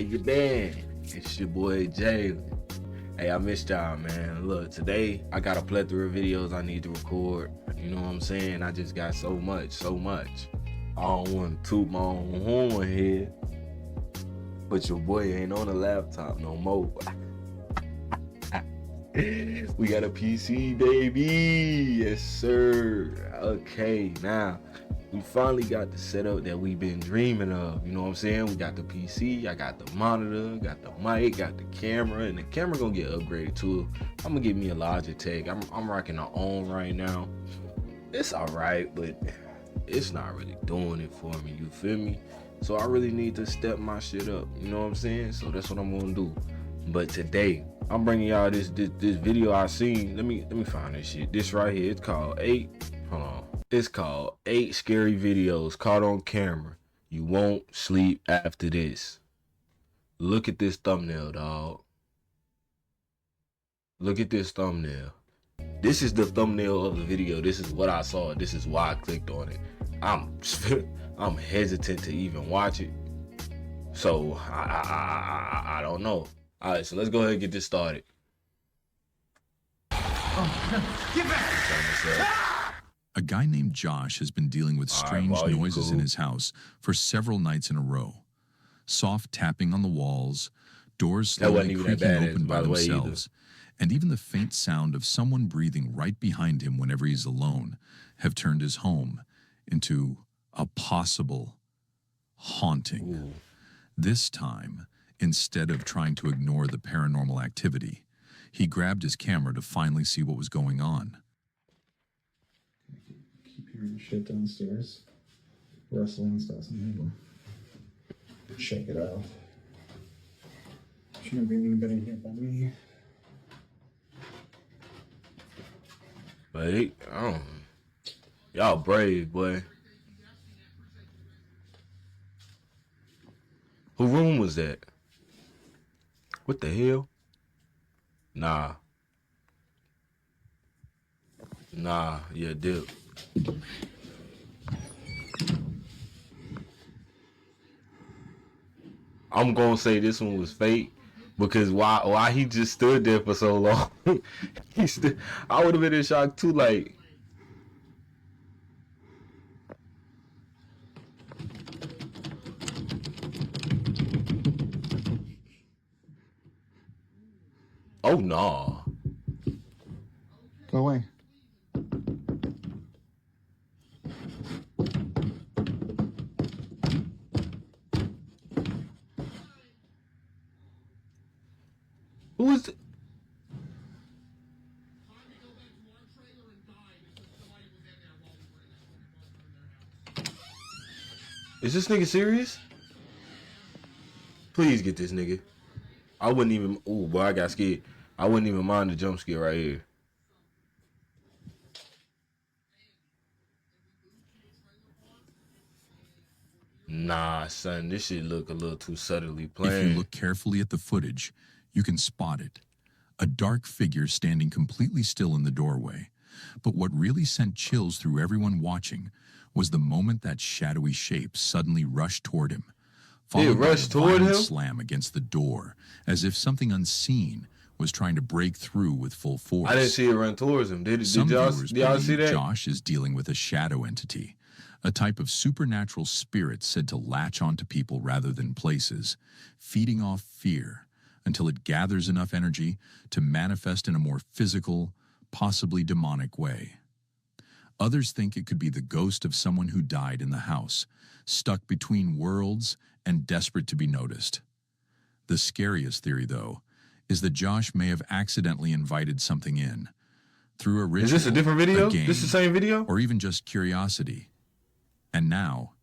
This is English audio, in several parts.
you been? It's your boy Jay. Hey, I missed y'all, man. Look, today I got a plethora of videos I need to record. You know what I'm saying? I just got so much. I don't want to toot my own horn here, but your boy ain't on a laptop no more. We got a PC, baby. Yes, sir. Okay, now we finally got the setup that we've been dreaming of. You know what I'm saying? We got the PC, I got the monitor, got the mic, got the camera, and the camera gonna get upgraded too. I'm gonna get me a Logitech. I'm rocking an ON right now. It's alright, but it's not really doing it for me. You feel me? So I really need to step my shit up. You know what I'm saying? So that's what I'm gonna do. But today I'm bringing y'all this video I seen. Let me find this shit. This right here. It's called 8. Hold on. It's called 8 scary videos caught on camera. You won't sleep after this. Look at this thumbnail, dog. Look at this thumbnail. This is the thumbnail of the video. This is what I saw. This is why I clicked on it. I'm hesitant to even watch it. So I don't know. All right, so let's go ahead and get this started. Oh, get back! A guy named Josh has been dealing with strange noises in his house for several nights in a row. Soft tapping on the walls, doors slowly creaking open by themselves, and even the faint sound of someone breathing right behind him whenever he's alone have turned his home into a possible haunting. Ooh. This time, instead of trying to ignore the paranormal activity, he grabbed his camera to finally see what was going on. Keep hearing shit downstairs. Rustling stuff. Check it out. Shouldn't be anybody here but me. But y'all brave, boy. Who room was that? What the hell? Nah, yeah, dip. I'm gonna say this one was fake because why he just stood there for so long? I would have been in shock too, like. Oh no. Go away. Who is it? Is this nigga serious? Please get this nigga. I wouldn't even. Ooh, boy, I got scared. I wouldn't even mind the jump scare right here. Nah, son, this shit look a little too subtly plain. If you look carefully at the footage, you can spot it. A dark figure standing completely still in the doorway. But what really sent chills through everyone watching was the moment that shadowy shape suddenly rushed toward him. Followed by a violent slam against the door, as if something unseen was trying to break through with full force. I didn't see it run towards him. Did y'all see that? Josh is dealing with a shadow entity, a type of supernatural spirit said to latch onto people rather than places, feeding off fear until it gathers enough energy to manifest in a more physical, possibly demonic way. Others think it could be the ghost of someone who died in the house, stuck between worlds and desperate to be noticed. The scariest theory, though, is that Josh may have accidentally invited something in through a ritual. Is this a different video? Game, this the same video? Or even just curiosity. And now,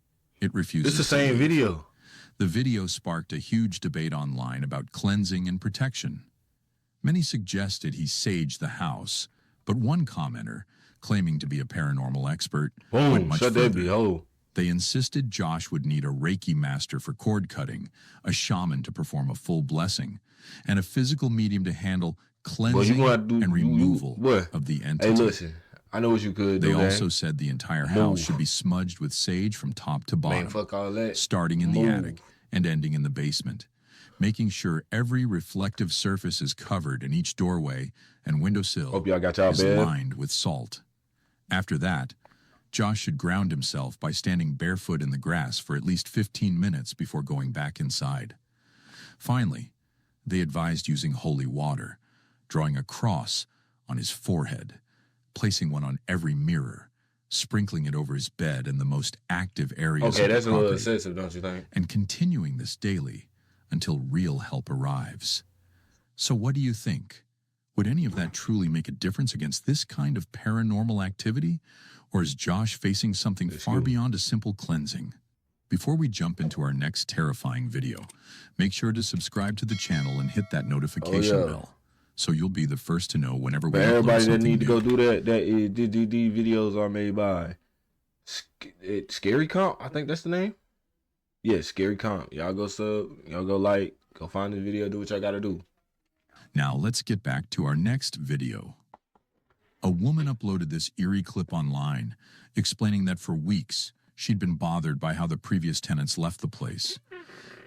it refuses. This the same video. The video sparked a huge debate online about cleansing and protection. Many suggested he saged the house, but one commenter, claiming to be a paranormal expert, went much further. They insisted Josh would need a Reiki master for cord cutting, a shaman to perform a full blessing, and a physical medium to handle cleansing and removal of the entity. Hey, listen, I know what you could do. They also said the entire house should be smudged with sage from top to bottom, Man, fuck all that. starting in the attic and ending in the basement, making sure every reflective surface is covered and each doorway and windowsill Hope y'all got y'all is bed. lined with salt. After that, Josh should ground himself by standing barefoot in the grass for at least 15 minutes before going back inside. Finally, they advised using holy water, drawing a cross on his forehead, placing one on every mirror, sprinkling it over his bed and the most active areas Okay, of that's the a little property, excessive, don't you think? and continuing this daily until real help arrives. So what do you think? Would any of that truly make a difference against this kind of paranormal activity? Or is Josh facing something far beyond a simple cleansing? Before we jump into our next terrifying video, make sure to subscribe to the channel and hit that notification bell, so you'll be the first to know whenever we But upload everybody that something need to new. go do that, these videos are made by Scary Comp. I think that's the name. Yeah, Scary Comp. Y'all go sub, y'all go like, go find the video, do what y'all gotta do. Now let's get back to our next video. A woman uploaded this eerie clip online, explaining that for weeks, she'd been bothered by how the previous tenants left the place.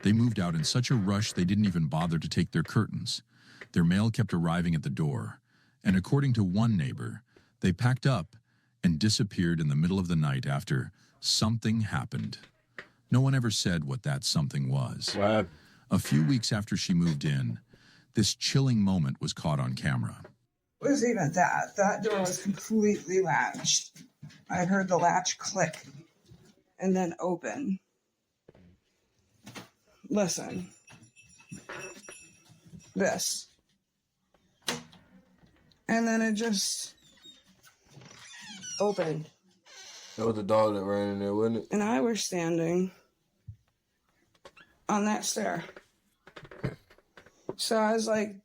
They moved out in such a rush they didn't even bother to take their curtains. Their mail kept arriving at the door, and according to one neighbor, they packed up and disappeared in the middle of the night after something happened. No one ever said what that something was. Wow. A few weeks after she moved in, this chilling moment was caught on camera. It was even that. That door was completely latched. I heard the latch click and then open. Listen. This. And then it just opened. That was the dog that ran in there, wasn't it? And I was standing on that stair. So I was like,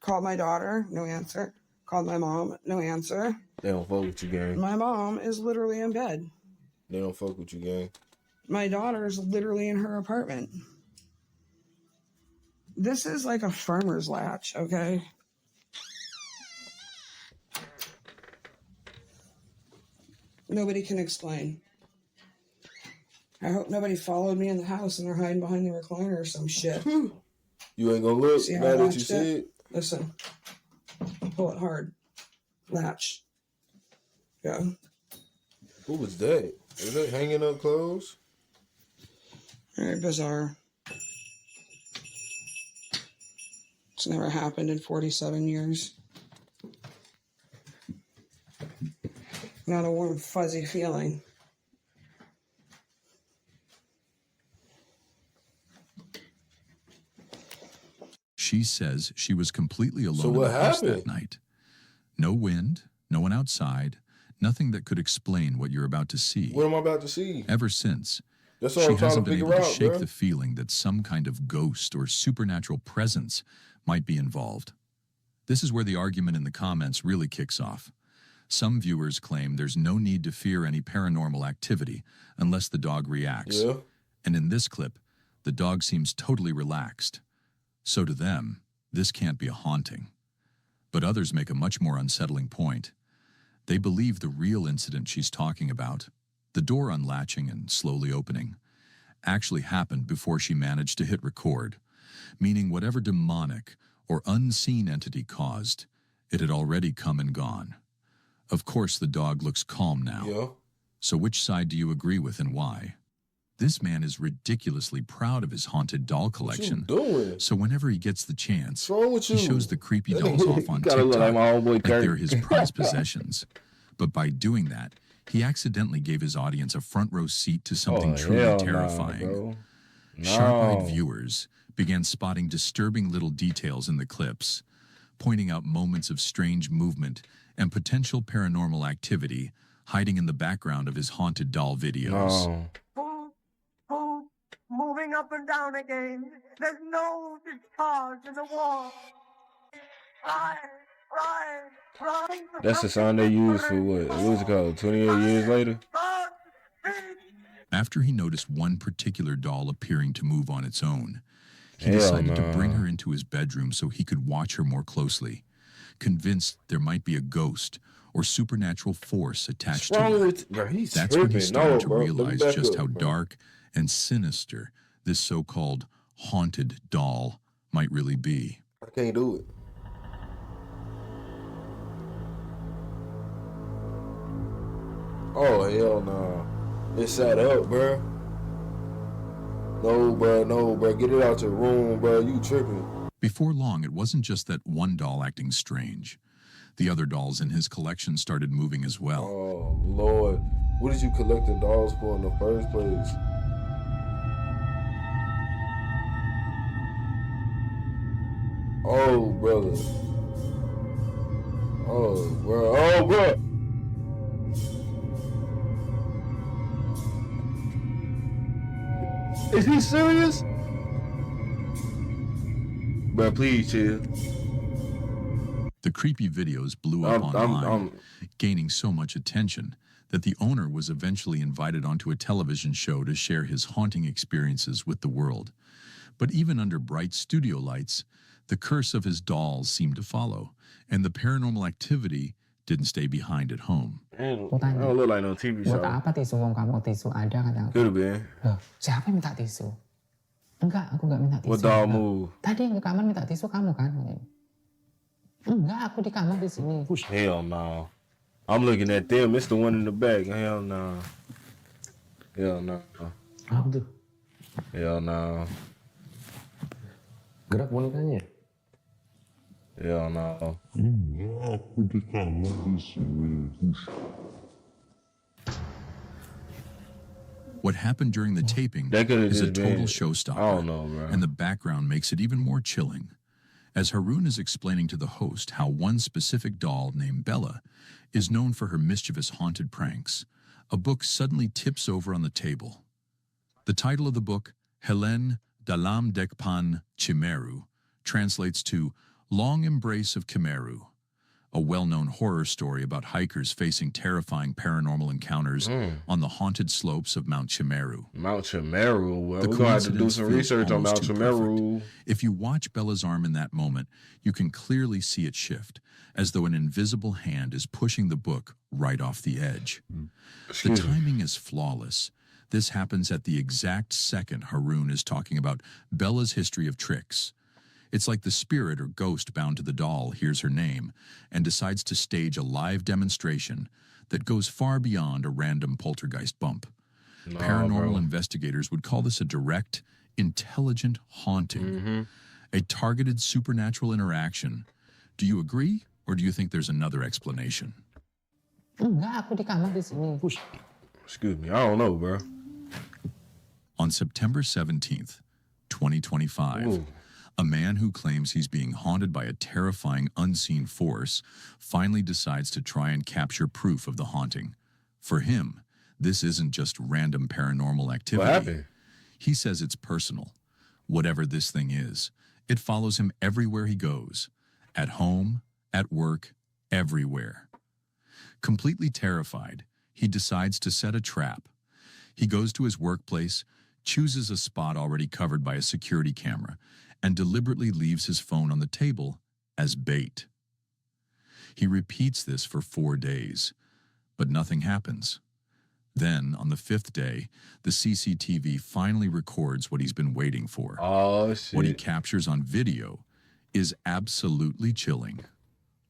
called my daughter, no answer. Called my mom, no answer. They don't fuck with you, gang. My mom is literally in bed. They don't fuck with you, gang. My daughter's literally in her apartment. This is like a farmer's latch, okay? Nobody can explain. I hope nobody followed me in the house and they're hiding behind the recliner or some shit. You ain't gonna look See how now I that you latched see it? it? Listen. Pull it hard. Latch. Yeah. Who was that? Was that hanging up clothes? Very bizarre. It's never happened in 47 years. Not a warm, fuzzy feeling. She says she was completely alone So in what the house happened? that night. No wind, no one outside, nothing that could explain what you're about to see. What am I about to see? Ever since, That's what she I'm trying to hasn't been figure able to out, shake bro. the feeling that some kind of ghost or supernatural presence might be involved. This is where the argument in the comments really kicks off. Some viewers claim there's no need to fear any paranormal activity unless the dog reacts. Yeah. And in this clip, the dog seems totally relaxed. So to them, this can't be a haunting. But others make a much more unsettling point. They believe the real incident she's talking about, the door unlatching and slowly opening, actually happened before she managed to hit record, meaning whatever demonic or unseen entity caused, it had already come and gone. Of course, the dog looks calm now. Yeah. So which side do you agree with and why? This man is ridiculously proud of his haunted doll collection. What you doing? So whenever he gets the chance, What's wrong with you? he shows the creepy dolls off on You gotta TikTok look like my homeboy like Kurt. they're his prized possessions. But by doing that, he accidentally gave his audience a front row seat to something truly hell terrifying. Nah, bro. Sharp-eyed No. viewers began spotting disturbing little details in the clips, pointing out moments of strange movement and potential paranormal activity hiding in the background of his haunted doll videos. No. Boom, moving up and down again. There's no discharge in the wall. Right. That's the sound they use for what's it called? 28 years later? After he noticed one particular doll appearing to move on its own, he Hell decided to no. bring her into his bedroom so he could watch her more closely, convinced there might be a ghost or supernatural force attached What's to wrong her. with bro? He's That's when he tripping. started No, to bro. Let me realize back just up, how bro. dark and sinister this so-called haunted doll might really be. I can't do it. Oh, hell no. It's set up, bruh. No, bruh. Get it out your room, bruh. You tripping. Before long, it wasn't just that one doll acting strange. The other dolls in his collection started moving as well. Oh, Lord. What did you collect the dolls for in the first place? Oh, brother. Oh, bro. Oh, bro. Is he serious? Bro, please chill. The creepy videos blew up online, gaining so much attention that the owner was eventually invited onto a television show to share his haunting experiences with the world. But even under bright studio lights, the curse of his dolls seemed to follow, and the paranormal activity didn't stay behind at home. I don't look like no TV show. Buat apa tisu wong kamu tisu ada kata aku. Could have been. Loh, siapa yang minta tisu? Enggak, aku enggak minta tisu. What doll move? Tadi yang ke kamar minta tisu kamu kan? Enggak, aku di kamar di sini. Hell no. I'm looking at them. It's the one in the back. Hell no. Hell no. Apa tuh? Hell no. Gerak bonekanya? Hell no. Aku di kamar di sini. What happened during the taping is a total showstopper, I don't know, bro. and the background makes it even more chilling. As Haroon is explaining to the host how one specific doll named Bella is known for her mischievous haunted pranks, a book suddenly tips over on the table. The title of the book, Helen Dalam Dekpan Chimeru, translates to Long Embrace of Chimeru, a well-known horror story about hikers facing terrifying paranormal encounters on the haunted slopes of Mount Chimeru. Mount Chimeru? Well, The we're going to have to do coincidence some feels research on Mount almost too Chimeru. perfect. If you watch Bella's arm in that moment, you can clearly see it shift, as though an invisible hand is pushing the book right off the edge. The timing is flawless. This happens at the exact second Haroon is talking about Bella's history of tricks. It's like the spirit or ghost bound to the doll hears her name and decides to stage a live demonstration that goes far beyond a random poltergeist bump. Paranormal investigators would call this a direct, intelligent haunting, a targeted supernatural interaction. Do you agree, or do you think there's another explanation? Enggak, aku di kamar di sini. Excuse me. I don't know, bro. On September 17th, 2025, a man who claims he's being haunted by a terrifying unseen force finally decides to try and capture proof of the haunting. For him, this isn't just random paranormal activity. What happened? He says it's personal. Whatever this thing is, it follows him everywhere he goes. At home, at work, everywhere. Completely terrified, he decides to set a trap. He goes to his workplace, chooses a spot already covered by a security camera, and deliberately leaves his phone on the table as bait. He repeats this for 4 days, but nothing happens. Then, on the 5th day, the CCTV finally records what he's been waiting for. Oh, shit. What he captures on video is absolutely chilling.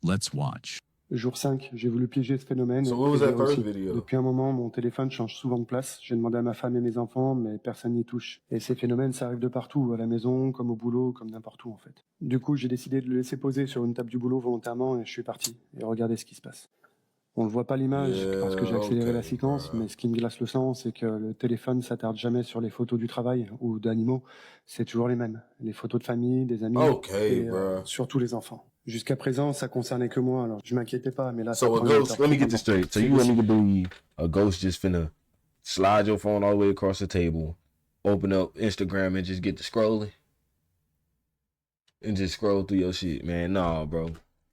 Let's watch. Jour 5, j'ai voulu piéger ce phénomène. So what was that first aussi. video? Depuis un moment, mon téléphone change souvent de place. J'ai demandé à ma femme et mes enfants, mais personne n'y touche. Et ces phénomènes, ça arrive de partout, à la maison, comme au boulot, comme n'importe où en fait. Du coup, j'ai décidé de le laisser poser sur une table du boulot volontairement et je suis parti. Et regardez ce qui se passe. On ne voit pas l'image parce que j'ai accéléré la séquence, mais ce qui me glace le sang, c'est que le téléphone s'attarde jamais sur les photos du travail ou d'animaux. C'est toujours les mêmes. Les photos de famille, des amis et surtout les enfants. Jusqu'à présent, ça concernait que moi, alors je m'inquiétais pas, mais là... So a ghost, let me get this straight. So you want me to believe a ghost just finna slide your phone all the way across the table, open up Instagram and just get to scrolling? And just scroll through your shit, man. Nah, bro.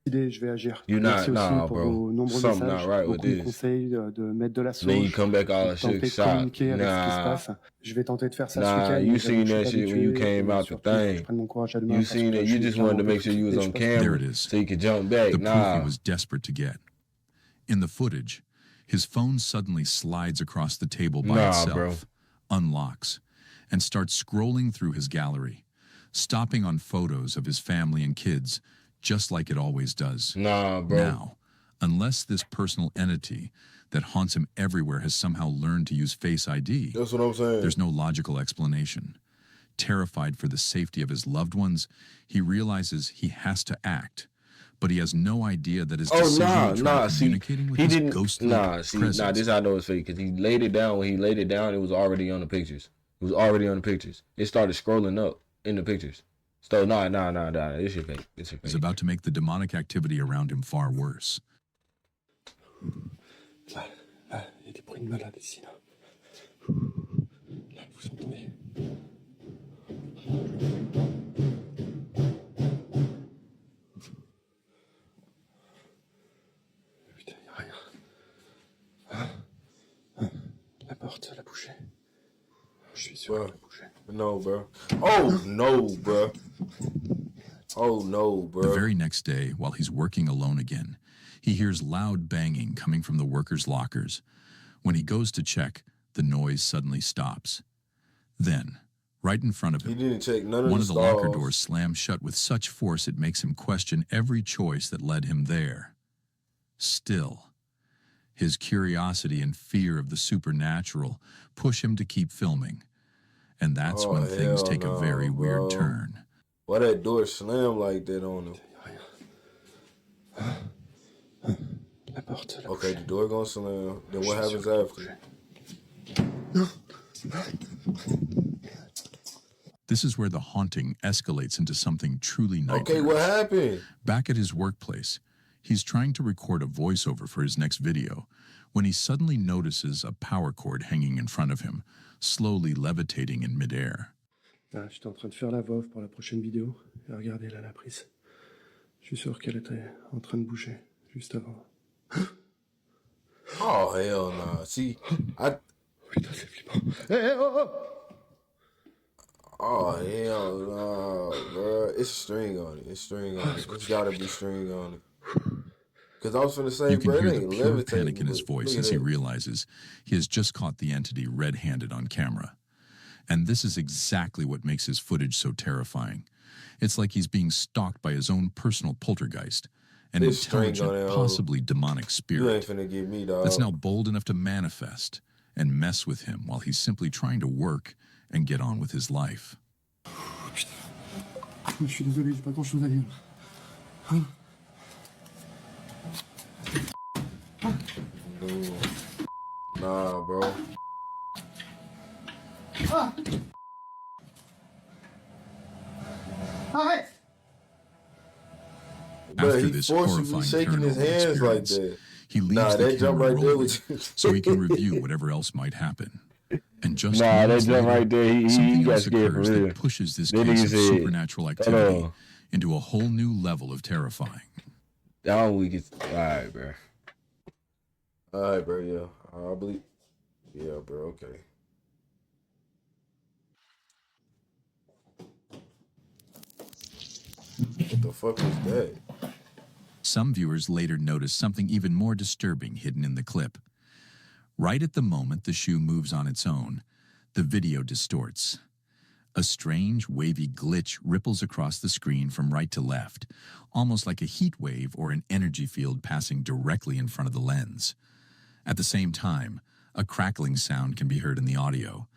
Je vais agir. You're Merci not, aussi nah, pour bro. vos nombreux Something messages, not right with beaucoup de this. conseils, de mettre de la sauce, Then you come back all de tenter shook, de shot. communiquer avec ce qui se Nah. passe. Je vais tenter de faire ça ce Nah, week-end. you mais seen j'avoue que je that suis shit when you habitué, came et out the surtout, faut que je thing. prenne mon courage à deux mains You parce seen que it. je You suis just wanted to vraiment make sure you was et on je pense- There camera it is. so you could jump back. The proof Nah. he was desperate to get. In the footage, his phone suddenly slides across the table by Nah, itself, bro. unlocks, and starts scrolling through his gallery. stopping on photos of his family and kids, just like it always does. Nah, bro. Now, unless this personal entity that haunts him everywhere has somehow learned to use Face ID, That's what I'm saying. there's no logical explanation. Terrified for the safety of his loved ones, he realizes he has to act, but he has no idea that his decision to try communicating with he his didn't. ghostly This is how I know it's fake, because he laid it down. When he laid it down, it was already on the pictures. It was already on the pictures. It started scrolling up in the pictures. So nah. This shit fake. This shit fake. is about to make the demonic activity around him far worse. Là, il y a des bruits de malades ici, là. Là, vous entendez? Putain, il n'y a rien. La porte, elle a bougé. Je suis sûr qu'elle a bougé. No, bro. Oh, no, bro. Oh, no, bro. The very next day, while he's working alone again, he hears loud banging coming from the workers' lockers. When he goes to check, the noise suddenly stops. Then, right in front of He him, didn't check none of one the of the locker stalls. doors slams shut with such force it makes him question every choice that led him there. Still, his curiosity and fear of the supernatural push him to keep filming. And that's Oh, when things hell take a very no, weird bro. turn. Why that door slammed like that on him? La porte, elle a Okay, bougé. the door gonna slam. Then what Je suis happens sûr qu'elle a after? bougé. This is where the haunting escalates into something truly nightmarish. Okay, what happened? Back at his workplace, he's trying to record a voiceover for his next video when he suddenly notices a power cord hanging in front of him, slowly levitating in midair. Ah, j'étais en train de faire la voix off pour la prochaine vidéo. Et regardez là la prise. Je suis sûr qu'elle était en train de bouger juste avant. Oh, hell nah. See, Putain, c'est flippant. Hé, oh! Oh, hell no, bro. It's string on it. It's gotta be string on it. Because I was finna say, You can bro, hear it the ain't pure levitating. panic in his but voice look as at he that. realizes he has just caught the entity red-handed on camera. And this is exactly what makes his footage so terrifying. It's like he's being stalked by his own personal poltergeist, an This string intelligent, on it, possibly demonic You spirit ain't finna get me, dog. that's now bold enough to manifest and mess with him while he's simply trying to work and get on with his life. Je suis désolé, j'ai pas grand chose à dire. Nah, bro. Arrête! Bro, After he this forcibly horrifying shaking his paranormal hands like experience, that. he leaves Nah, the that jump camera right there rolling was. so he can review whatever else might happen. And just Nah, that minutes jump later, right there, he something got else scared for occurs real. that pushes this Then case he of said, supernatural "Hold activity on." into a whole new level of terrifying. That one we get. Alright, bro. Alright, bro, yeah. I believe. Yeah, bro, okay. What the fuck is that? Some viewers later noticed something even more disturbing hidden in the clip. Right at the moment the shoe moves on its own, the video distorts. A strange, wavy glitch ripples across the screen from right to left, almost like a heat wave or an energy field passing directly in front of the lens. At the same time, a crackling sound can be heard in the audio.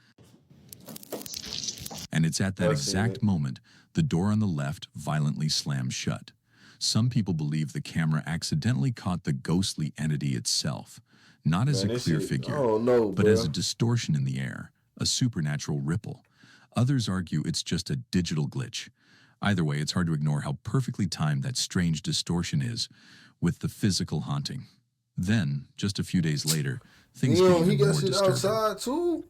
And it's at that I've seen exact it. moment the door on the left violently slams shut. Some people believe the camera accidentally caught the ghostly entity itself, not as Man, a this clear shit- figure, I don't know, but as a bruh. distortion in the air, a supernatural ripple. Others argue it's just a digital glitch. Either way, it's hard to ignore how perfectly timed that strange distortion is with the physical haunting. Then, just a few days later, things Damn, get he even got more shit disturbing. outside too?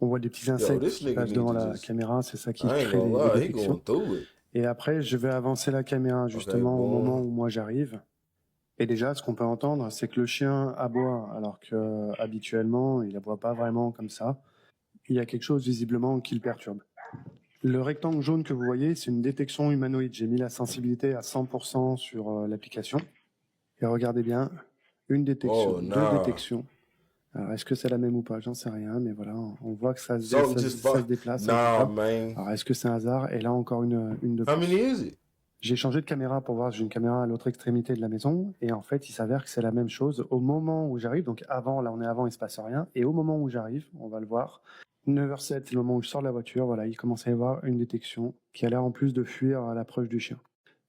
On voit des petits insectes this qui nigga passent need devant to la just- caméra, c'est ça qui I ain't crée gonna les lie, he détections. going through it. Et après, je vais avancer la caméra justement au bon. moment où moi j'arrive. Et déjà, ce qu'on peut entendre, c'est que le chien aboie, alors que habituellement, il aboie pas vraiment comme ça. Il y a quelque chose visiblement qui le perturbe. Le rectangle jaune que vous voyez, c'est une détection humanoïde. J'ai mis la sensibilité à 100% sur l'application. Et regardez bien, une détection, Oh, deux nah. détections. Alors, est-ce que c'est la même ou pas? J'en sais rien, mais voilà, on voit que Something just ça se fuck. déplace. Nah, un petit peu. man. Alors, est-ce que c'est un hasard? Et là, encore une de How plus. many is it? J'ai changé de caméra pour voir, j'ai une caméra à l'autre extrémité de la maison, et en fait, il s'avère que c'est la même chose. Au moment où j'arrive, donc avant, là on est avant, il se passe rien, et au moment où j'arrive, on va le voir, 9h07, c'est le moment où je sors de la voiture, voilà, il commence à y avoir une détection qui a l'air en plus de fuir à l'approche du chien.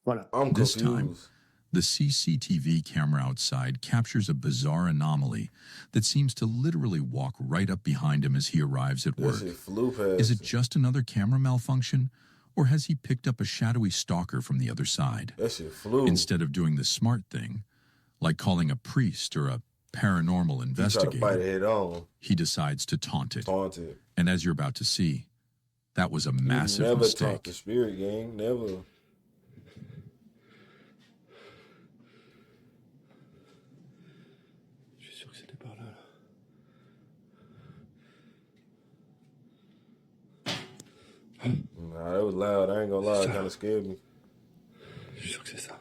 Voilà. I'm This time, confused. the CCTV camera outside captures a bizarre anomaly that seems to literally walk right up behind him as he arrives at That work. shit flew past. Is it just another camera malfunction, or has he picked up a shadowy stalker from the other side? That shit flew. Instead of doing the smart thing, like calling a priest or a paranormal He tried to fight investigator, it head on. he decides to taunt it. Taunted. And as you're about to see, that was a You massive never taunt mistake. the spirit gang. Never. Je suis sûr que c'était par là, là. Nah, that was loud. I ain't gonna lie. It kind of scared me. Je suis sûr que c'est ça.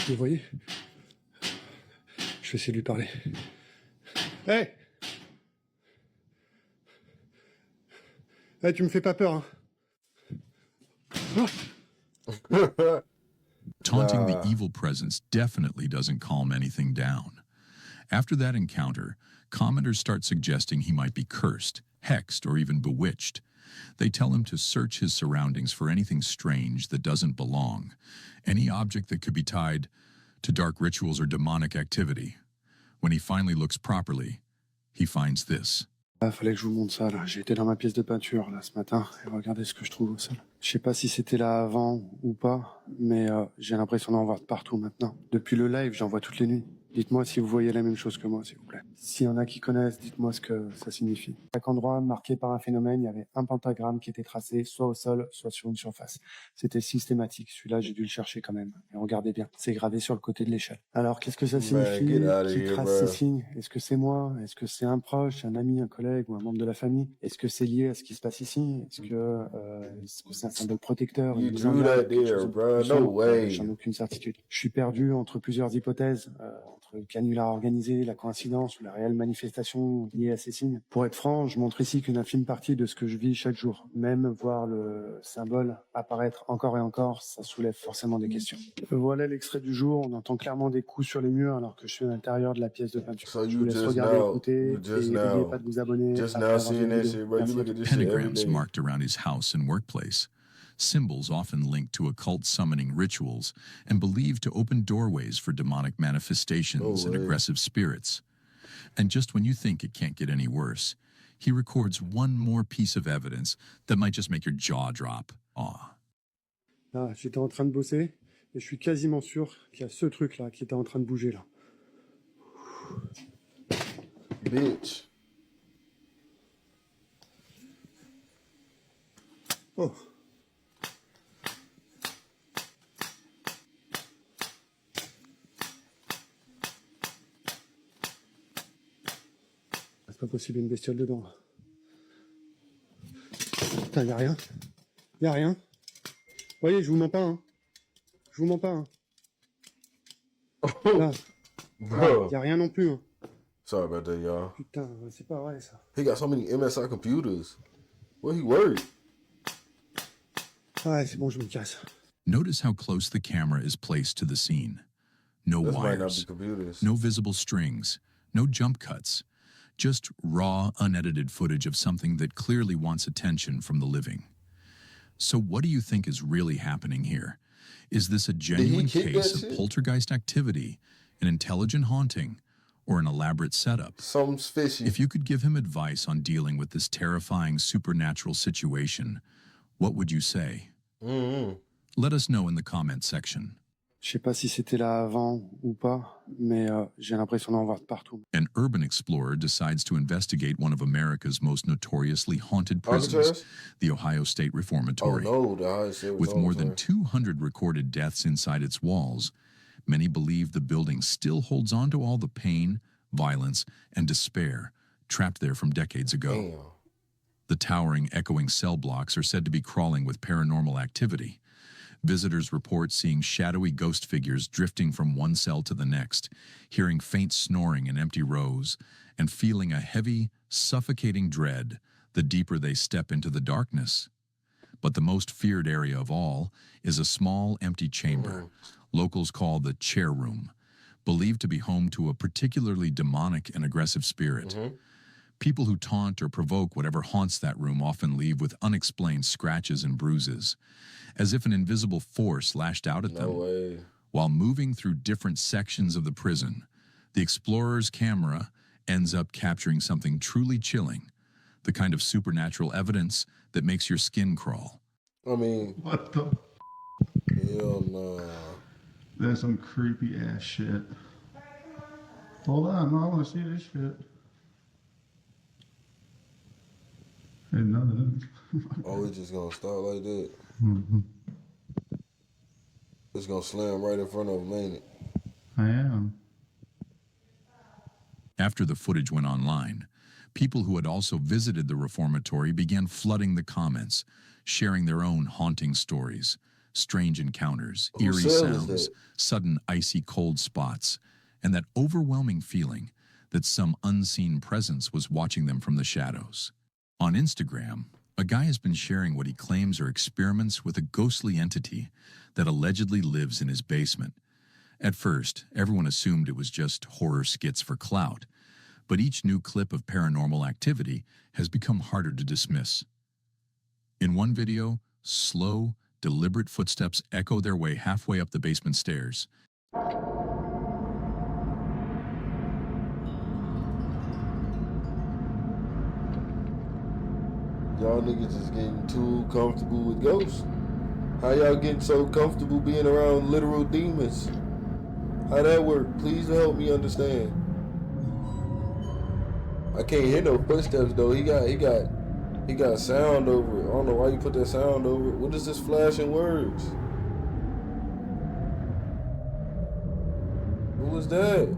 Vous voyez? Je vais essayer de lui parler. Hé! Hey, tu me fais pas peur, hein? Taunting the evil presence definitely doesn't calm anything down. After that encounter, commenters start suggesting he might be cursed, hexed, or even bewitched. They tell him to search his surroundings for anything strange that doesn't belong, any object that could be tied to dark rituals or demonic activity. When he finally looks properly, he finds this. Ah, fallait que je vous montre ça, là. J'ai été dans ma pièce de peinture, là, ce matin, et regardez ce que je trouve au sol. Je sais pas si c'était là avant ou pas, mais j'ai l'impression d'en voir de partout maintenant. Depuis le live, j'en vois toutes les nuits. Dites-moi si vous voyez la même chose que moi, s'il vous plaît. S'il y en a qui connaissent, dites-moi ce que ça signifie. À chaque endroit marqué par un phénomène, il y avait un pentagramme qui était tracé, soit au sol, soit sur une surface. C'était systématique. Celui-là, j'ai dû le chercher quand même. Et regardez bien, c'est gravé sur le côté de l'échelle. Alors, qu'est-ce que ça signifie get out of qui here, trace bro. ces signes? Est-ce que c'est moi? Est-ce que c'est un proche, un ami, un collègue ou un membre de la famille? Est-ce que c'est lié à ce qui se passe ici? Est-ce que c'est un symbole protecteur? You une drew mise en that garde, quelque there, chose de bro. plus No sombre? way. J'en ai aucune certitude. Je suis perdu entre plusieurs hypothèses, entre le canular organisé, la coïncidence ou la réelle manifestation liée à ces signes. Pour être franc, je montre ici qu'une infime partie de ce que je vis chaque jour. Même voir le symbole apparaître encore et encore, ça soulève forcément des questions. Voilà l'extrait du jour. On entend clairement des coups sur les murs alors que je suis à l'intérieur de la pièce de peinture. So Je you vous laisse just regarder, now, écouter you et just n'oubliez now, pas de vous abonner. just après now avoir seeing vu la that vidéo. shit, bro. You Merci. look at this shit every Pentagrams day. marked around his house and workplace, symbols often linked to occult summoning rituals and believed to open doorways for demonic manifestations and way. aggressive spirits. And just when you think it can't get any worse, he records one more piece of evidence that might just make your jaw drop. Aw. Là, j'étais en train de bosser et je suis quasiment sûr qu'il y a ce truc-là qui était en train de bouger là. Bitch. Oh. C'est pas possible, il y a une bestiole dedans. Là. Putain, y a rien. Y a rien. Vous voyez, je vous mens pas, hein. Je vous mens pas, hein. Là, Bro. y a rien non plus, hein. Sorry about that, y'all. Putain, c'est pas vrai ça. He got so many MSI computers. What he worried? Ouais, c'est bon, je me casse. Notice how close the camera is placed to the scene. No This might not be wires, computers. no visible strings, no jump cuts, just raw, unedited footage of something that clearly wants attention from the living. So what do you think is really happening here? Is this a genuine kick case that of shit? poltergeist activity, an intelligent haunting, or an elaborate setup? Something's fishy. If you could give him advice on dealing with this terrifying supernatural situation, what would you say? Let us know in the comment section. Je sais pas si c'était là avant ou pas, mais j'ai l'impression d'en voir de partout. An urban explorer decides to investigate one of America's most notoriously haunted prisons, Alcatraz? the Ohio State Oh Reformatory. no, the high shit was With more than over. 200 recorded deaths inside its walls, many believe the building still holds on to all the pain, violence, and despair trapped there from decades ago. Damn. The towering, echoing cell blocks are said to be crawling with paranormal activity. Visitors report seeing shadowy ghost figures drifting from one cell to the next, hearing faint snoring in empty rows, and feeling a heavy, suffocating dread the deeper they step into the darkness. But the most feared area of all is a small, empty chamber, locals call the chair room, believed to be home to a particularly demonic and aggressive spirit. People who taunt or provoke whatever haunts that room often leave with unexplained scratches and bruises, as if an invisible force lashed out at them. While moving through different sections of the prison, the explorer's camera ends up capturing something truly chilling, the kind of supernatural evidence that makes your skin crawl. I mean, What the? hell no. That's some creepy ass shit. Hold on, I want to see this shit. Ain't none of them. Oh, we just gonna start like that. It's gonna slam right in front of him, ain't it? I am. After the footage went online, people who had also visited the reformatory began flooding the comments, sharing their own haunting stories, strange encounters, eerie sounds, sudden icy cold spots, and that overwhelming feeling that some unseen presence was watching them from the shadows. On Instagram, a guy has been sharing what he claims are experiments with a ghostly entity that allegedly lives in his basement. At first, everyone assumed it was just horror skits for clout, but each new clip of paranormal activity has become harder to dismiss. In one video, slow, deliberate footsteps echo their way halfway up the basement stairs. Y'all niggas is getting too comfortable with ghosts. How y'all getting so comfortable being around literal demons? How that work? Please help me understand. I can't hear no footsteps though. He got sound over it. I don't know why you put that sound over it. What is this flashing words? Who was that?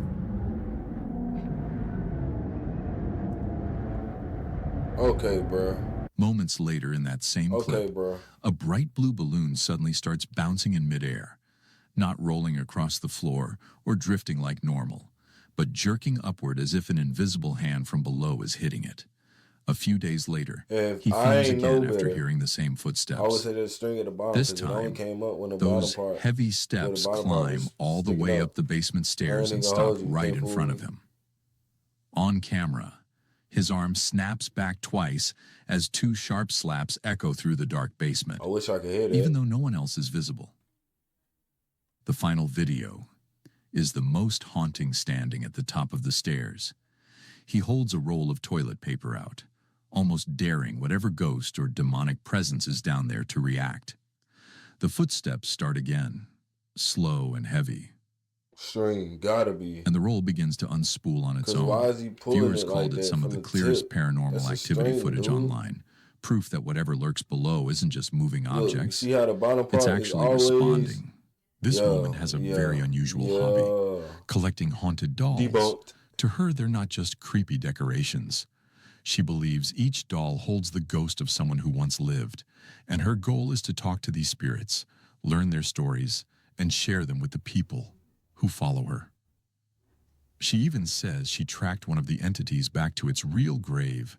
Okay, bruh. Moments later in that same clip, a bright blue balloon suddenly starts bouncing in midair, not rolling across the floor or drifting like normal, but jerking upward as if an invisible hand from below is hitting it. A few days later, he films again after hearing the same footsteps. I would say that string at the bottom. This time, those heavy steps climb all the way up the basement stairs and stop right in front of him. On camera, his arm snaps back twice as two sharp slaps echo through the dark basement. I wish I could hear that. Even though no one else is visible. The final video is the most haunting standing at the top of the stairs. He holds a roll of toilet paper out, almost daring whatever ghost or demonic presence is down there to react. The footsteps start again, slow and heavy. String, gotta be. And the roll begins to unspool on its own. Why is he pulling Viewers it called like it some of the clearest paranormal activity footage online. Proof that whatever lurks below isn't just moving objects. See how the bottom part it's actually responding. This woman has a very unusual hobby, collecting haunted dolls. Debunked. To her, they're not just creepy decorations. She believes each doll holds the ghost of someone who once lived, and her goal is to talk to these spirits, learn their stories, and share them with the people who follow her. She even says she tracked one of the entities back to its real grave,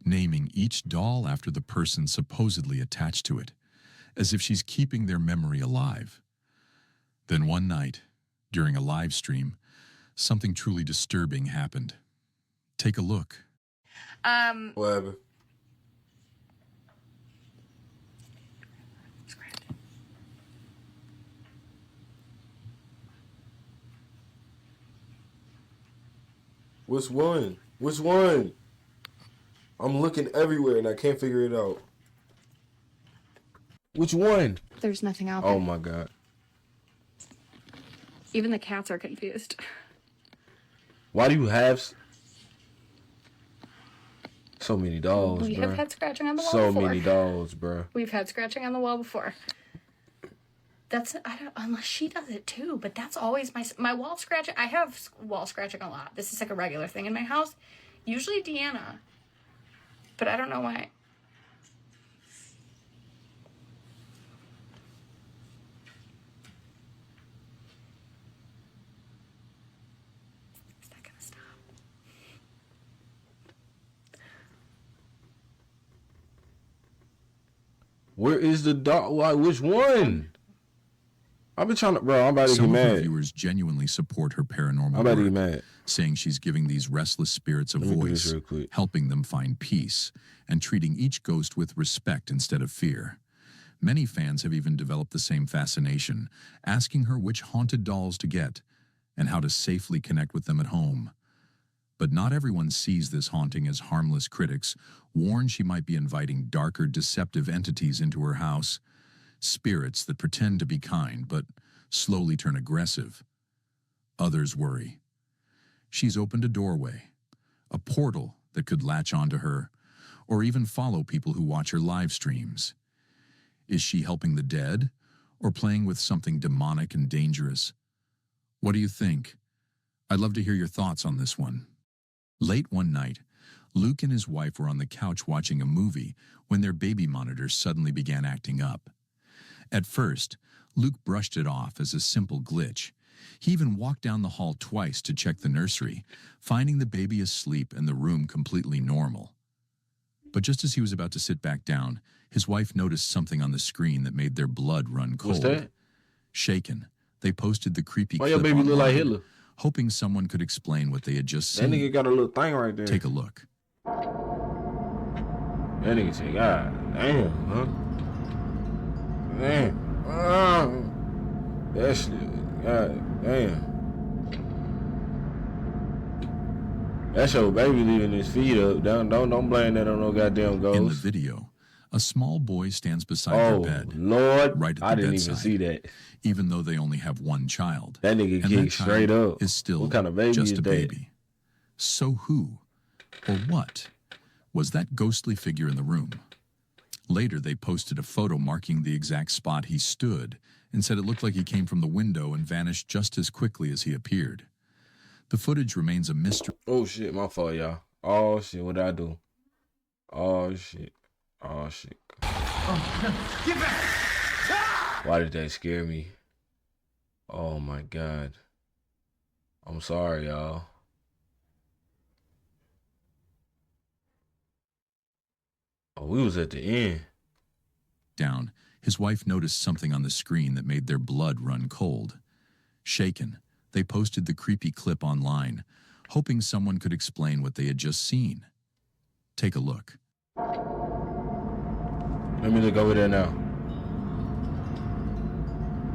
naming each doll after the person supposedly attached to it, as if she's keeping their memory alive. Then one night, during a live stream, something truly disturbing happened. Take a look. What happened? Which one? Which one? I'm looking everywhere and I can't figure it out. Which one? There's nothing out there. Oh my God. Even the cats are confused. Why do you have so many dolls, We bro? have had scratching on the wall so before. many dolls, bro. We've had scratching on the wall before. That's, I don't, unless she does it too, but that's always my wall scratching. I have wall scratching a lot. This is like a regular thing in my house. Usually Deanna, but I don't know why. Where is the dog? Why? Which one? I've been trying to, bro. I'm about to get Some of her mad. viewers genuinely support her paranormal I'm about to get work, mad. saying she's giving these restless spirits a Let me do this voice, real quick. helping them find peace, and treating each ghost with respect instead of fear. Many fans have even developed the same fascination, asking her which haunted dolls to get and how to safely connect with them at home. But not everyone sees this haunting as harmless. Critics warn she might be inviting darker, deceptive entities into her house, spirits that pretend to be kind but slowly turn aggressive. Others worry. She's opened a doorway, a portal that could latch onto her, or even follow people who watch her live streams. Is she helping the dead, or playing with something demonic and dangerous? What do you think? I'd love to hear your thoughts on this one. Late one night, Luke and his wife were on the couch watching a movie when their baby monitor suddenly began acting up. At first, Luke brushed it off as a simple glitch. He even walked down the hall twice to check the nursery, finding the baby asleep and the room completely normal. But just as he was about to sit back down, his wife noticed something on the screen that made their blood run cold. What's that? Shaken, they posted the creepy Why clip your baby look like online, Hitler? hoping someone could explain what they had just That seen. nigga got a little thing right there. Take a look. That nigga say, God damn, huh? Damn. That shit, God damn. That's your baby leaving his feet up. Don't blame that on no goddamn ghost. In the video, a small boy stands beside her Oh, bed, Lord. right at the I didn't bedside, even see that. even though they only have one child. That nigga And kicked child straight up. is still What kind of baby just is a that? baby. So who, or what, was that ghostly figure in the room? Later, they posted a photo marking the exact spot he stood and said it looked like he came from the window and vanished just as quickly as he appeared. The footage remains a mystery. Oh, shit. My fault, y'all. Oh, shit. What did I do? Oh, shit. Oh, shit. Get back! Why did that scare me? Oh, my God. I'm sorry, y'all. Oh, we was at the end. Down, his wife noticed something on the screen that made their blood run cold. Shaken, they posted the creepy clip online, hoping someone could explain what they had just seen. Take a look. Let me look over there now.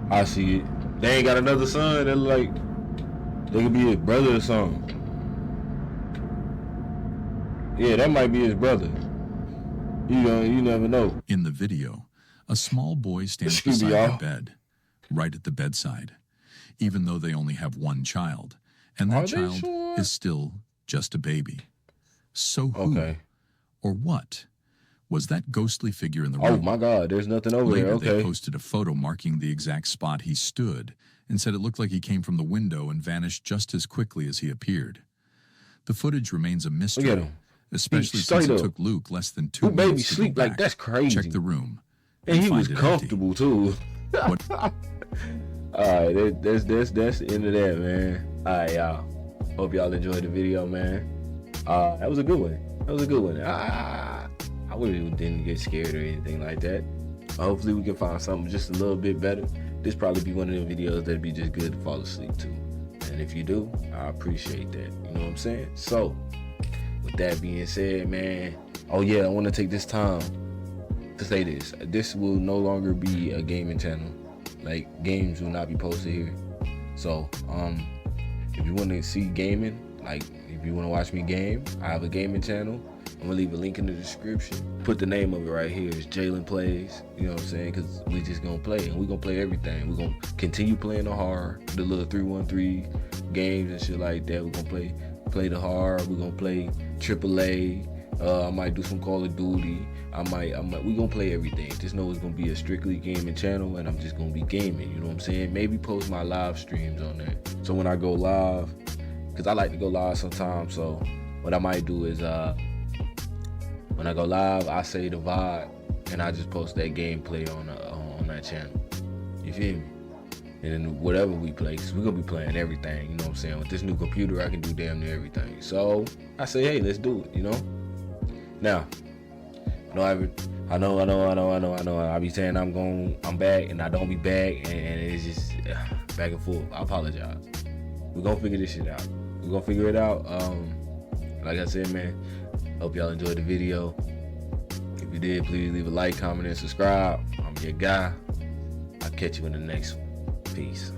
I see it. They ain't got another son. They're like, they could be his brother or something. Yeah, that might be his brother. You never know. In the video, a small boy stands Excuse me, beside y'all. her bed, right at the bedside, even though they only have one child, and Are that they child sure? is still just a baby. So who, Okay. or what, was that ghostly figure in the Oh room? my God, there's nothing over Later, there. they Okay. posted a photo marking the exact spot he stood and said it looked like he came from the window and vanished just as quickly as he appeared. The footage remains a mystery, Look at him. especially straight since it up. took Luke less than 2 Who baby minutes to go sleep like back, that's crazy. check the room, And he find was it empty. comfortable too. What- All right, that's the end of that, man. All right, y'all. Hope y'all enjoyed the video, man. That was a good one. I really didn't get scared or anything like that. Hopefully we can find something just a little bit better. This probably be one of them videos that'd be just good to fall asleep to. And if you do, I appreciate that. You know what I'm saying? So, with that being said, man. Oh yeah, I want to take this time to say this. This will no longer be a gaming channel. Like, games will not be posted here. So, if you want to see gaming, like if you want to watch me game, I have a gaming channel. I'm gonna leave a link in the description. Put the name of it right here. It's Jalen Plays. You know what I'm saying? Because we just gonna play, and we gonna play everything. We're gonna continue playing the horror, the little 313 games and shit like that. We're gonna play the horror. We're gonna play AAA. I might do some Call of Duty. We gonna play everything. Just know it's gonna be a strictly gaming channel, and I'm just gonna be gaming. You know what I'm saying? Maybe post my live streams on there. So when I go live, because I like to go live sometimes. So what I might do is when I go live, I say the vibe, and I just post that gameplay on that channel. You feel me? And then whatever we play, cause we're gonna be playing everything. You know what I'm saying? With this new computer, I can do damn near everything. So I say, hey, let's do it. You know. Now, I know. I be saying I'm back, and I don't be back, and it's just back and forth. I apologize. We're gonna figure this shit out. We're gonna figure it out. Like I said, man, hope y'all enjoyed the video. If you did, please leave a like, comment, and subscribe. I'm your guy. I'll catch you in the next one. Peace.